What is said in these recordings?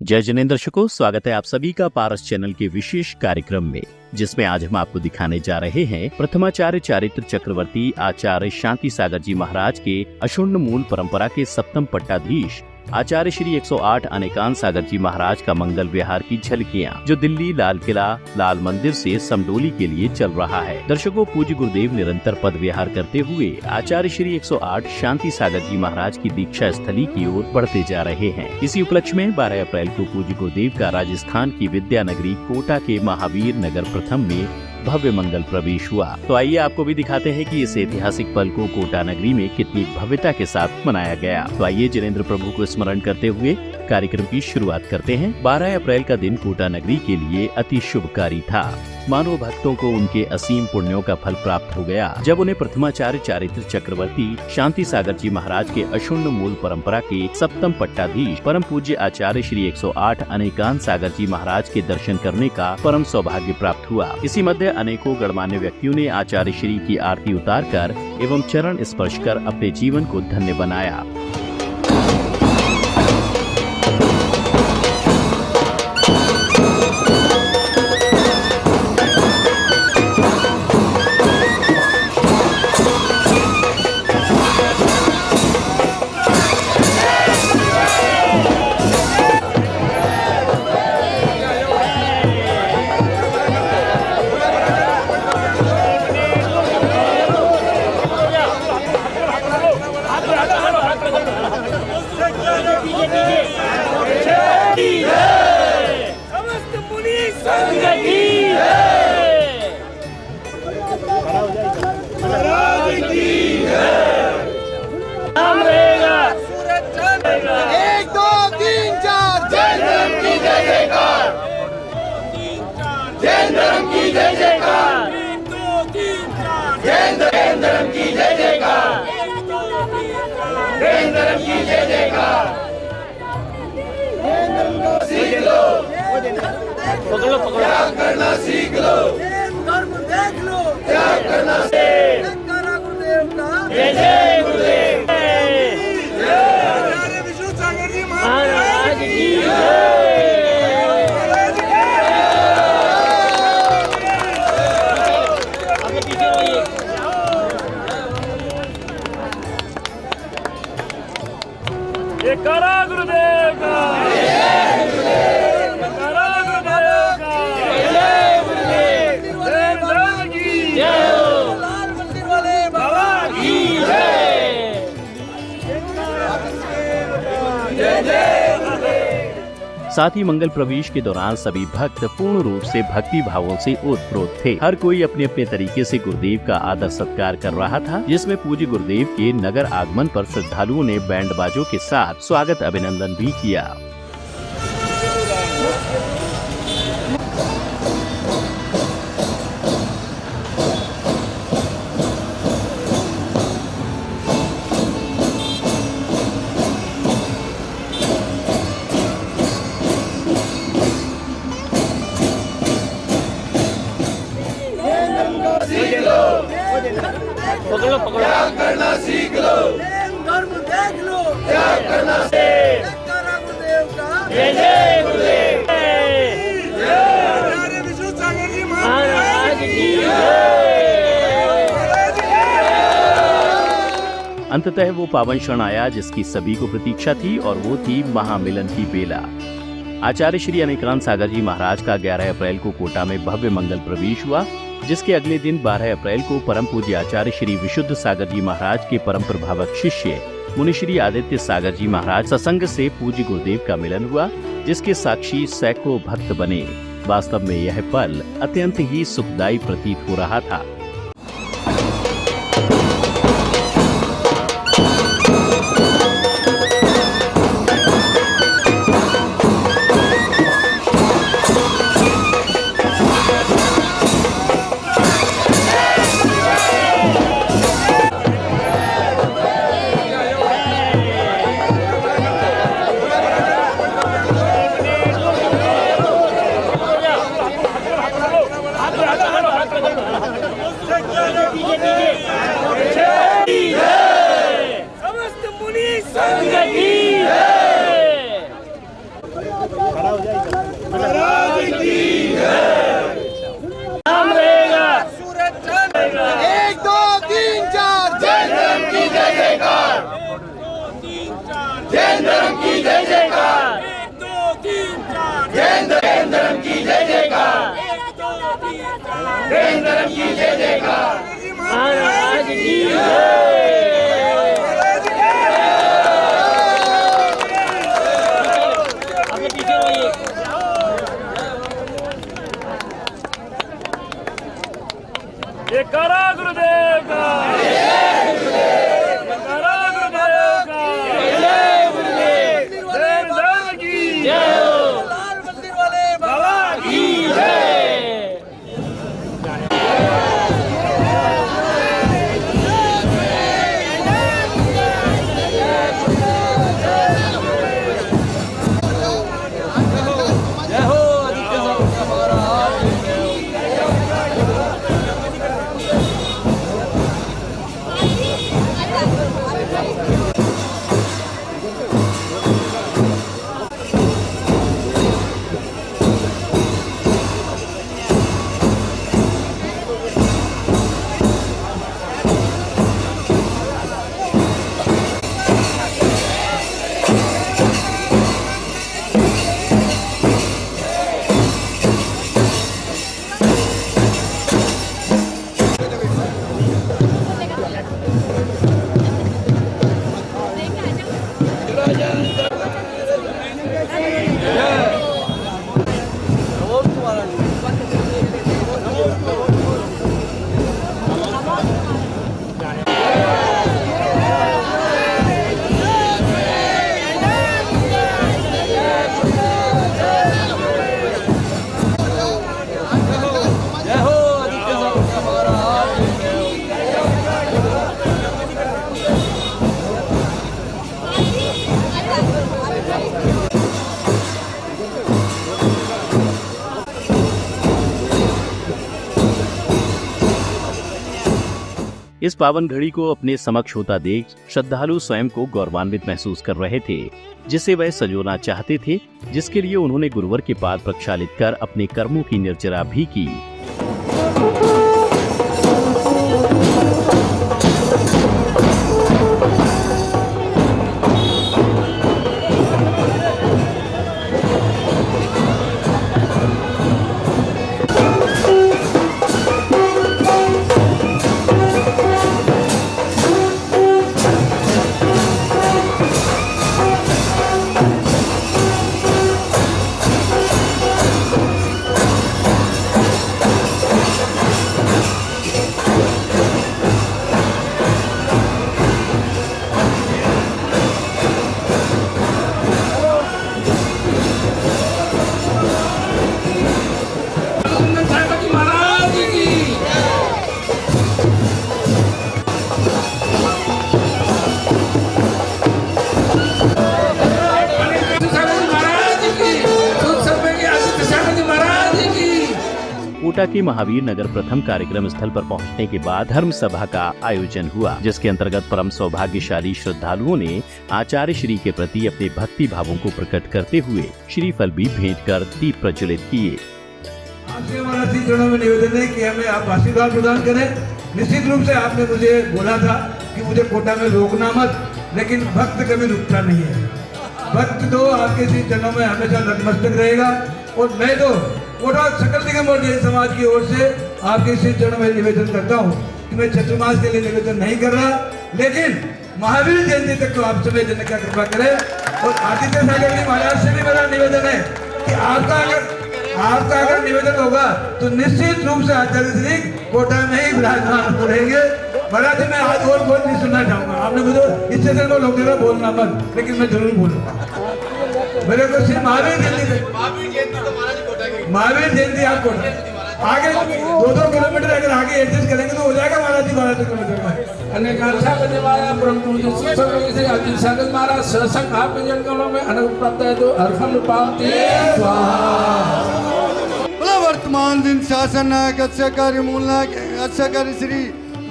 जय जिनेंद्र दर्शकों, स्वागत है आप सभी का पारस चैनल के विशेष कार्यक्रम में, जिसमें आज हम आपको दिखाने जा रहे हैं प्रथमाचार्य चारित्र चक्रवर्ती आचार्य शांति सागर जी महाराज के अशुण्ण मूल परंपरा के सप्तम पट्टाधीश आचार्य श्री 108 अनेकांत सागर जी महाराज का मंगल विहार की झलकियां, जो दिल्ली लाल किला लाल मंदिर से समडोली के लिए चल रहा है। दर्शकों, पूज्य गुरुदेव निरंतर पद विहार करते हुए आचार्य श्री 108 शांति सागर जी महाराज की दीक्षा स्थली की ओर बढ़ते जा रहे हैं। इसी उपलक्ष्य में 12 अप्रैल को पूज्य गुरुदेव का राजस्थान की विद्या नगरी कोटा के महावीर नगर प्रथम में भव्य मंगल प्रवेश हुआ। तो आइए आपको भी दिखाते हैं कि इस ऐतिहासिक पल को कोटा नगरी में कितनी भव्यता के साथ मनाया गया। तो आइए जिनेंद्र प्रभु को स्मरण करते हुए कार्यक्रम की शुरुआत करते हैं। 12 अप्रैल का दिन कोटा नगरी के लिए अति शुभकारी था। मानव भक्तों को उनके असीम पुण्यों का फल प्राप्त हो गया, जब उन्हें प्रथमाचार्य चारित्र चक्रवर्ती शांति सागर जी महाराज के अशुण्ण मूल परंपरा के सप्तम पट्टाधीश परम पूज्य आचार्य श्री 108 अनेकांत सागर जी महाराज के दर्शन करने का परम सौभाग्य प्राप्त हुआ। इसी मध्य अनेकों गणमान्य व्यक्तियों ने आचार्य श्री की आरती उतारकर एवं चरण स्पर्श कर अपने जीवन को धन्य बनाया। पकड़ो त्याग करना सीख लो, धर्म देख लो, त्याग करना गुरुदेव का जय जय गुरुदेव, आचार्य विष्णु सागर जी महाराज की जय। करा गुरुदेव का साथ ही मंगल प्रवेश के दौरान सभी भक्त पूर्ण रूप से भक्ति भावों से ओतप्रोत थे। हर कोई अपने अपने तरीके से गुरुदेव का आदर सत्कार कर रहा था, जिसमें पूज्य गुरुदेव के नगर आगमन पर श्रद्धालुओं ने बैंड बाजों के साथ स्वागत अभिनंदन भी किया। पकड़ो त्याग करना सीख लो, धर्म देख लो, त्याग करना गुरुदेव का जय जय गुरुदेव, आचार्य विष्णु सागर जी महाराज की जय। अंततः वो पावन क्षण आया जिसकी सभी को प्रतीक्षा थी, और वो थी महामिलन की बेला। आचार्य श्री अनेकांत सागर जी महाराज का 11 अप्रैल को कोटा में भव्य मंगल प्रवेश हुआ, जिसके अगले दिन 12 अप्रैल को परम पूज्य आचार्य श्री विशुद्ध सागर जी महाराज के परम प्रभावक शिष्य मुनि श्री आदित्य सागर जी महाराज सत्संग से पूज्य गुरुदेव का मिलन हुआ, जिसके साक्षी सैकड़ों भक्त बने। वास्तव में यह पल अत्यंत ही सुखदायी प्रतीत हो रहा था। जैन धर्म की जय जयकार। 1 2 3 4 जैन धर्म की जय जयकार। 1 2 3 4 जैन धर्म की जय जयकार। महाराज की जयकारा गुरुदेव का। जयकारा गुरुदेव का। जैन धर्म की जय हो। लाल मंदिर वाले बाबा की जय। इस पावन घड़ी को अपने समक्ष होता देख श्रद्धालु स्वयं को गौरवान्वित महसूस कर रहे थे, जिसे वह संजोना चाहते थे, जिसके लिए उन्होंने गुरुवर के पाद प्रक्षालित कर अपने कर्मों की निर्जरा भी की। कोटा के महावीर नगर प्रथम कार्यक्रम स्थल पर पहुंचने के बाद धर्म सभा का आयोजन हुआ, जिसके अंतर्गत परम सौभाग्यशाली श्रद्धालुओं ने आचार्य श्री के प्रति अपने भक्ति भावों को प्रकट करते हुए श्रीफल भी भेंट कर दीप प्रज्वलित किए। आपसे हमारा चरणों में निवेदन है कि हमें आप आशीर्वाद प्रदान करें। निश्चित रूप से आपने मुझे बोला था कि मुझे कोटा में रोकना मत, लेकिन भक्त कभी रुकता नहीं है। भक्त तो आपके श्री चरणों में हमेशा नतमस्तक रहेगा। और मैं तो कोटा सकल निगम और जैन समाज की ओर से आपके श्री चरणों में निवेदन करता हूँ कि मैं चतुर्मास के लिए निवेदन नहीं कर रहा, लेकिन महावीर जयंती तक तो आप सभी जन का कृपा करें। और आदित्य सागर जी महाराज से भी मेरा निवेदन है कि आपका अगर निवेदन होगा तो निश्चित रूप से आचार्य श्री कोटा में ही विराजमान रहेंगे। महाराज जी, मैं आज और बहुत नहीं सुनना चाहूंगा। आपने मुझे इससे सिर्फ लोग देगा बोलना मत, लेकिन मैं जरूर बोलूंगा। मेरे को सिर्फ महावीर जयंती आप कोटा आगे 2-2 किलोमीटर अगर आगे एडजस्ट करेंगे तो हो जाएगा महाराज जी 12 किलोमीटर में। અને ગાંઠા બનેવાળા પરમપૂજ્ય શ્રી અર્જુન સાગર મહારાજ સત્સંગ આપ જનગણો में अनुग्रह प्राप्त है तो अर्घम पावती स्वाहा। वर्तमान दिन शासन अच्छाकारी मूलना अच्छाकारी श्री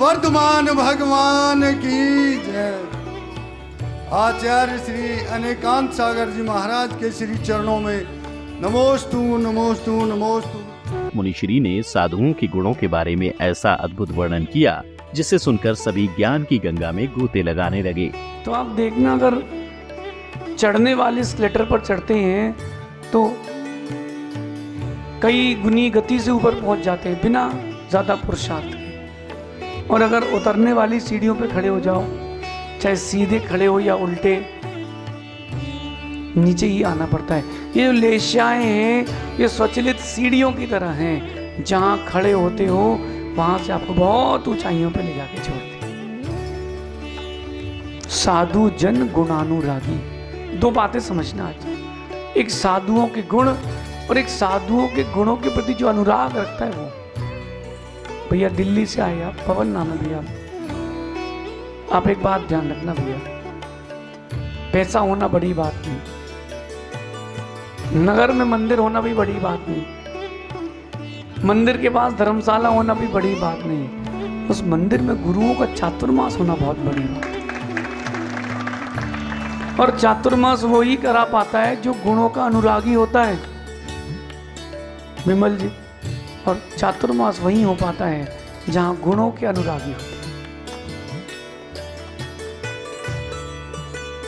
वर्धमान भगवान की जय। आचार्य श्री अनेकांत सागर जी महाराज के श्री चरणों में नमोस्तु नमोस्तु नमोस्तु। मुनिश्री ने साधुओं के गुणों के बारे में ऐसा अद्भुत वर्णन किया, जिसे सुनकर सभी ज्ञान की गंगा में गोते लगाने लगे। तो आप देखना, अगर चढ़ने वाले स्केलेटर पर चढ़ते हैं तो कई गुनी गति से ऊपर पहुंच जाते हैं बिना ज़्यादा पुरुषार्थ के। और अगर उतरने वाली सीढ़ियों पे खड़े हो जाओ, चाहे सीधे खड़े हो या उल्टे, नीचे ही आना पड़ता है। ये जो लेशाएं हैं ये स्वचलित सीढ़ियों की तरह हैं, जहां खड़े होते हो वहां से आपको बहुत ऊंचाइयों पे ले जाके छोड़ते हैं। साधु जन गुणानुरागी, दो बातें समझना आज। एक साधुओं के गुण और एक साधुओं के गुणों के प्रति जो अनुराग रखता है वो। भैया दिल्ली से आए आप, पवन नाम है भैया, आप एक बात ध्यान रखना भैया, पैसा होना बड़ी बात नहीं, नगर में मंदिर होना भी बड़ी बात नहीं, मंदिर के पास धर्मशाला होना भी बड़ी बात नहीं, उस मंदिर में गुरुओं का चातुर्मास होना बहुत बड़ी बात है। और चातुर्मास वो ही करा पाता है जो गुणों का अनुरागी होता है विमल जी, और चातुर्मास वही हो पाता है जहां गुणों के अनुरागी होते हैं।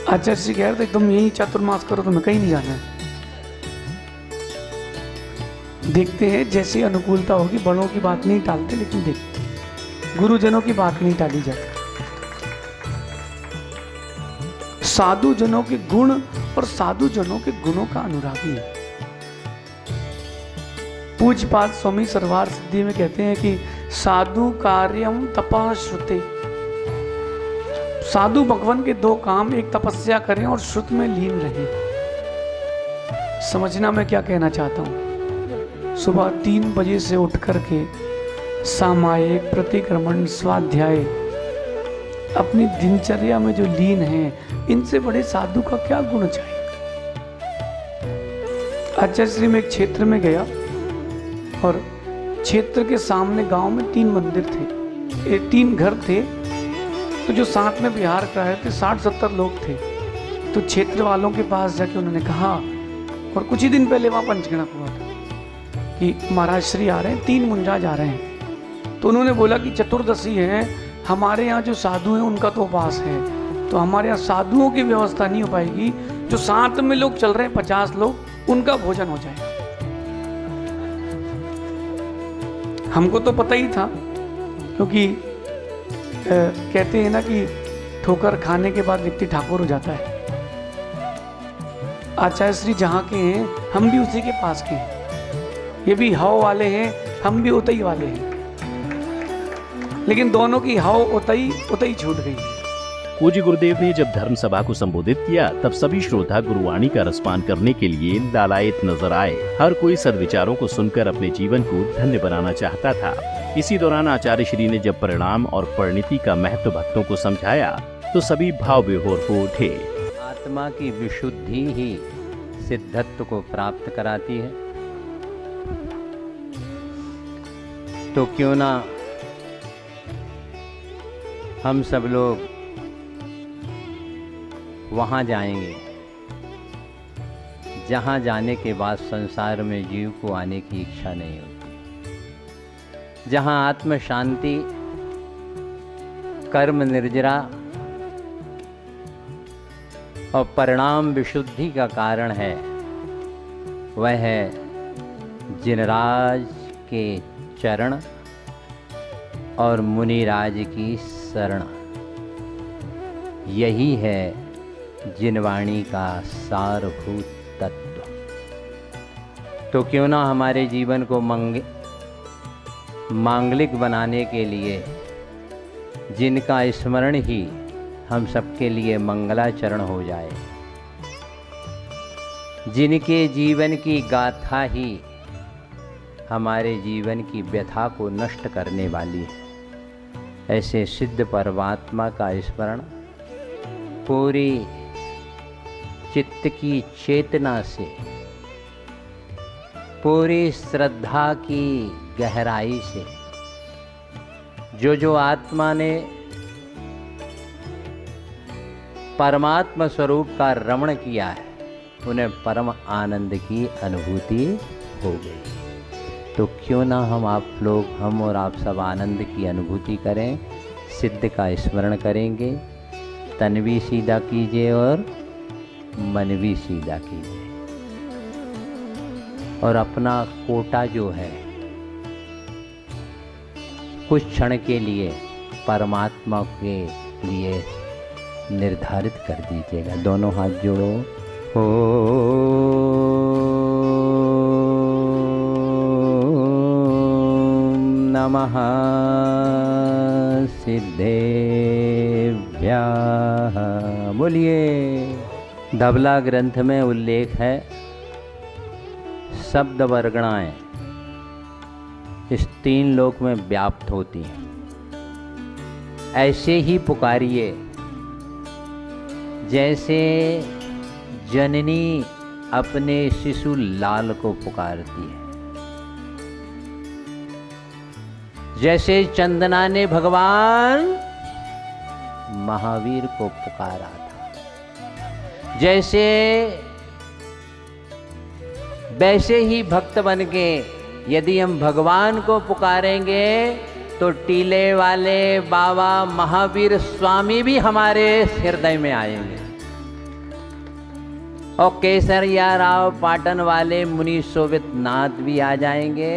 आचार्य जी कह रहे थे तुम यही चातुर्मास करो, तुम्हें कहीं नहीं जाना है। देखते हैं जैसी अनुकूलता होगी, बड़ों की बात नहीं टालते, लेकिन देखते गुरुजनों की बात नहीं टाली जाती। साधु जनों के गुण और साधु जनों के गुणों का अनुरागी है। पूज्यपाद स्वामी सरवार सिद्धि में कहते हैं कि साधु कार्यम तपः श्रुते, साधु भगवान के दो काम, एक तपस्या करें और श्रुत में लीन रहें। समझना मैं क्या कहना चाहता हूं। सुबह 3 बजे से उठ करके सामायिक प्रतिक्रमण स्वाध्याय अपनी दिनचर्या में जो लीन है, इनसे बड़े साधु का क्या गुण चाहिए। आचार्य श्री में एक क्षेत्र में गया और क्षेत्र के सामने गांव में 3 मंदिर थे, 3 घर थे, तो जो साथ में विहार कर रहे थे 60-70 लोग थे। तो क्षेत्र वालों के पास जाके उन्होंने कहा, और कुछ ही दिन पहले वहां पंचगणक हुआ था, कि महाराज श्री आ रहे हैं, 3 मुंजा जा रहे हैं। तो उन्होंने बोला कि चतुर्दशी है, हमारे यहाँ जो साधु हैं उनका तो उपवास है, तो हमारे यहाँ साधुओं की व्यवस्था नहीं हो पाएगी, जो साथ में लोग चल रहे हैं 50 लोग, उनका भोजन हो जाएगा। हमको तो पता ही था, क्योंकि कहते हैं ना कि ठोकर खाने के बाद व्यक्ति ठाकुर हो जाता है। आचार्य श्री जहाँ के हैं हम भी उसी के पास के हैं, ये भी हाव वाले हैं, हम भी उतई वाले हैं, लेकिन दोनों की हाव उतई छूट गई। पूज्य गुरुदेव ने जब धर्म सभा को संबोधित किया तब सभी श्रोता गुरुवाणी का रसपान करने के लिए लालायित नजर आए। हर कोई सद्विचारों को सुनकर अपने जीवन को धन्य बनाना चाहता था। इसी दौरान आचार्य श्री ने जब परिणाम और परिणति का महत्व भक्तों को समझाया तो सभी भाव विभोर हो उठे। आत्मा की विशुद्धि ही सिद्धत्व को प्राप्त कराती है, तो क्यों ना हम सब लोग वहाँ जाएंगे जहाँ जाने के बाद संसार में जीव को आने की इच्छा नहीं होती, जहाँ आत्म शांति, कर्म निर्जरा और परिणाम विशुद्धि का कारण है। वह है जिनराज के चरण और मुनिराज की शरण। यही है जिनवाणी का सारभूत तत्व। तो क्यों ना हमारे जीवन को मांगलिक बनाने के लिए जिनका स्मरण ही हम सबके लिए मंगलाचरण हो जाए, जिनके जीवन की गाथा ही हमारे जीवन की व्यथा को नष्ट करने वाली है, ऐसे सिद्ध परमात्मा का स्मरण पूरी चित्त की चेतना से, पूरी श्रद्धा की गहराई से, जो आत्मा ने परमात्मा स्वरूप का रमण किया है, उन्हें परम आनंद की अनुभूति हो गई। तो क्यों ना हम और आप सब आनंद की अनुभूति करें, सिद्ध का स्मरण करेंगे, तन भी सीधा कीजिए और मन भी सीधा कीजिए और अपना कोटा जो है कुछ क्षण के लिए परमात्मा के लिए निर्धारित कर दीजिएगा। दोनों हाथ जोड़ो। ओम नमः सिद्धेभ्यः। बोलिए। धबला ग्रंथ में उल्लेख है, शब्द वर्गणाएं इस 3 लोक में व्याप्त होती हैं। ऐसे ही पुकारिए जैसे जननी अपने शिशु लाल को पुकारती है, जैसे चंदना ने भगवान महावीर को पुकारा था, वैसे ही भक्त बन के यदि हम भगवान को पुकारेंगे तो टीले वाले बाबा महावीर स्वामी भी हमारे हृदय में आएंगे और केसरिया राव पाटन वाले मुनि शोभित नाथ भी आ जाएंगे।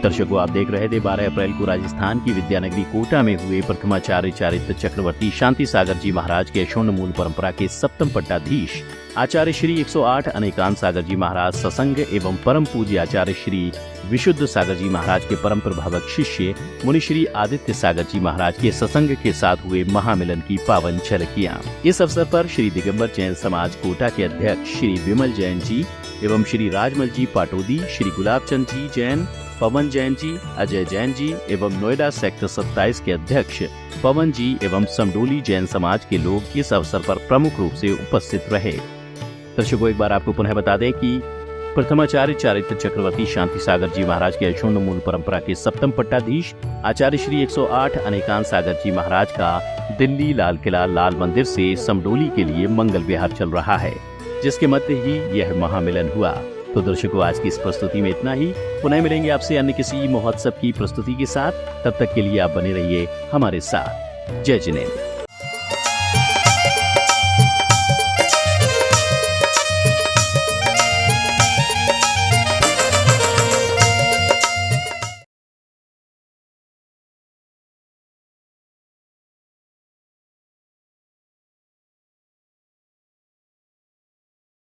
दर्शकों, आप देख रहे थे 12 अप्रैल को राजस्थान की विद्यानगरी कोटा में हुए प्रथमाचार्य चारित्र चक्रवर्ती शांति सागर जी महाराज के अक्षुण्ण मूल परंपरा के 7वें पट्टाधीश आचार्य श्री 108 अनेकांत सागर जी महाराज सत्संग एवं परम पूज्य आचार्य श्री विशुद्ध सागर जी महाराज के परम प्रभावक शिष्य मुनि श्री आदित्य सागर जी महाराज के सत्संग के साथ हुए महामिलन की पावन झलकियां। इस अवसर पर श्री दिगंबर जैन समाज कोटा के अध्यक्ष श्री विमल जैन जी एवं श्री राजमल जी पाटोदी, श्री गुलाबचंद जी जैन, पवन जैन जी, अजय जैन जी एवं नोएडा सेक्टर 27 के अध्यक्ष पवन जी एवं समडोली जैन समाज के लोग इस अवसर पर प्रमुख रूप से उपस्थित रहे। दर्शकों, एक बार आपको पुनः बता दें कि प्रथमाचार्य चारित्र चक्रवर्ती शांति सागर जी महाराज के अक्षुण्ण मूल परंपरा के 7वें पट्टाधीश आचार्य श्री 108 अनेकांत सागर जी महाराज का दिल्ली लाल किला लाल मंदिर से समडोली के लिए मंगल विहार चल रहा है, जिसके मध्य ही यह महामिलन हुआ। तो दर्शकों, आज की इस प्रस्तुति में इतना ही। पुनः मिलेंगे आपसे अन्य किसी महोत्सव की प्रस्तुति के साथ। तब तक के लिए आप बने रहिए हमारे साथ। जय जिनेंद्र।